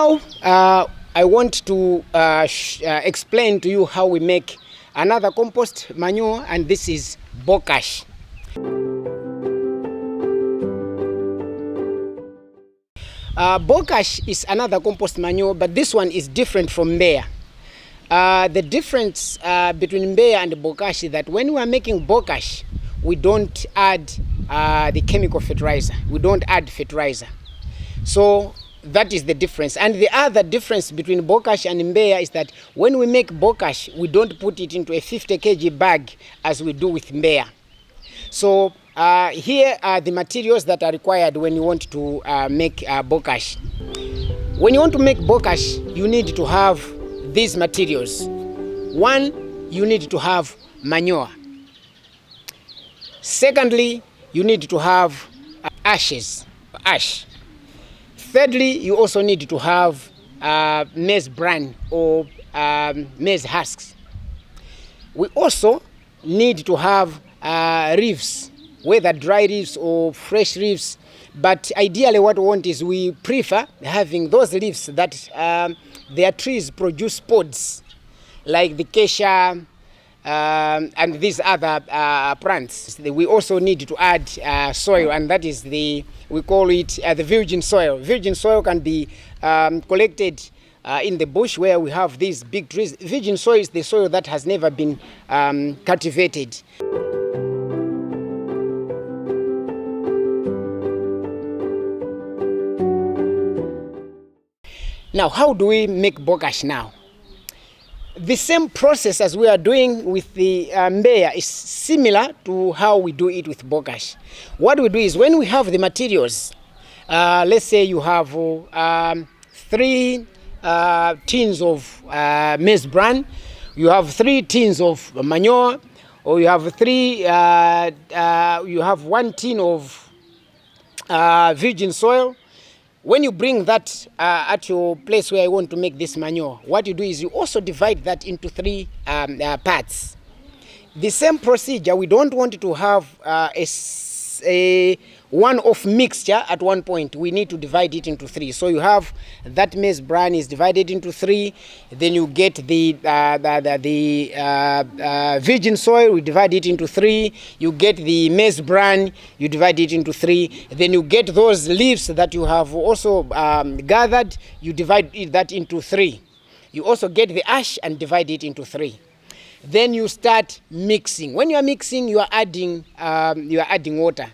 Now, I want to explain to you how we make another compost manure, and this is Bokashi. Bokashi is another compost manure, but this one is different from mbeya. The difference between mbeya and Bokashi is that when we are making Bokashi, we don't add the chemical fertilizer. We don't add fertilizer. So that is the difference. And the other difference between Bokashi and mbeya is that when we make Bokashi, we don't put it into a 50 kg bag as we do with mbeya. So here are the materials that are required when you want to make Bokashi. When you want to make Bokashi, you need to have these materials. One, you need to have manure. Secondly, you need to have ash. Thirdly, you also need to have maize bran or maize husks. We also need to have leaves, whether dry leaves or fresh leaves. But ideally what we want is we prefer having those leaves that their trees produce pods, like the acacia and these other plants. We also need to add soil, and that is we call it the virgin soil. Virgin soil can be collected in the bush where we have these big trees. Virgin soil is the soil that has never been cultivated. Now, how do we make Bokashi now? The same process as we are doing with the mbeya is similar to how we do it with Bokashi. What we do is when we have the materials, let's say you have 3 tins of maize bran, you have 3 tins of manure, or you have you have 1 tin of virgin soil. When you bring that at your place where you want to make this manure, what you do is you also divide that into 3 parts. The same procedure, we don't want to have a one-off mixture at one point. We need to divide it into 3. So you have that maize bran is divided into 3. Then you get the virgin soil, we divide it into 3. You get the maize bran, you divide it into 3. Then you get those leaves that you have also gathered, you divide that into 3. You also get the ash and divide it into 3. Then you start mixing. When you are mixing, you are adding water.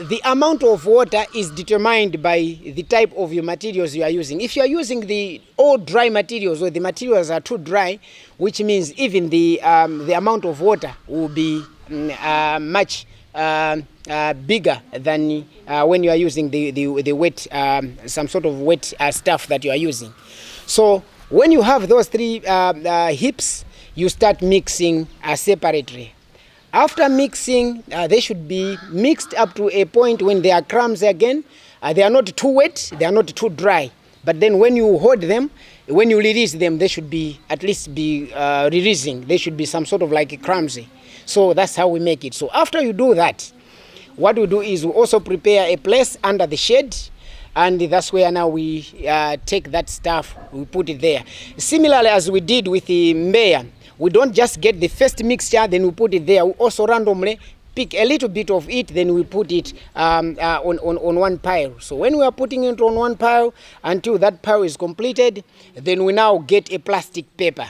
The amount of water is determined by the type of your materials you are using. If you are using the all dry materials, or the materials are too dry, which means even the amount of water will be much bigger than when you are using the wet, some sort of wet stuff that you are using. So when you have those 3 heaps, you start mixing separately. After mixing, they should be mixed up to a point when they are crumbs again. They are not too wet, they are not too dry. But then when you hold them, when you release them, they should be at least be releasing. They should be some sort of like a crumbsy. So that's how we make it. So after you do that, what we do is we also prepare a place under the shade. And that's where now we take that stuff, we put it there. Similarly as we did with the mbeya, we don't just get the first mixture, then we put it there. We also randomly pick a little bit of it, then we put it on one pile. So when we are putting it on one pile, until that pile is completed, then we now get a plastic paper.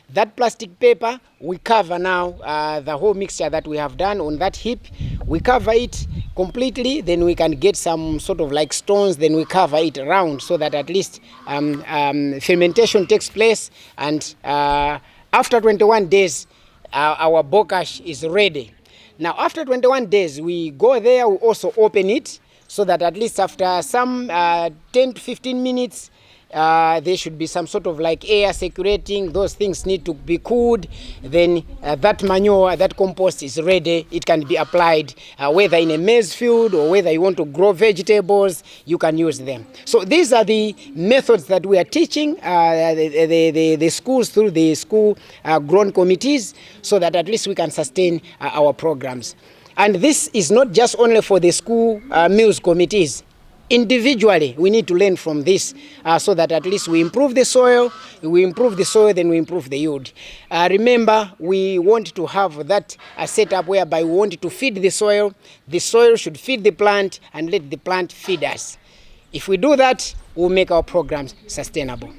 That plastic paper, we cover now the whole mixture that we have done on that heap. We cover it completely, then we can get some sort of like stones, then we cover it around so that at least fermentation takes place, and after 21 days, our Bokashi is ready. Now, after 21 days, we go there, we also open it, so that at least after some 10 to 15 minutes, there should be some sort of like air circulating. Those things need to be cooled. Then that manure, that compost is ready. It can be applied whether in a maize field or whether you want to grow vegetables, you can use them. So these are the methods that we are teaching the schools through the school grown committees, so that at least we can sustain our programs. And this is not just only for the school meals committees. individually we need to learn from this, so that at least we improve the soil, then we improve the yield. Remember, we want to have that setup whereby we want to feed the soil should feed the plant, and let the plant feed us. If we do that, we'll make our programs sustainable.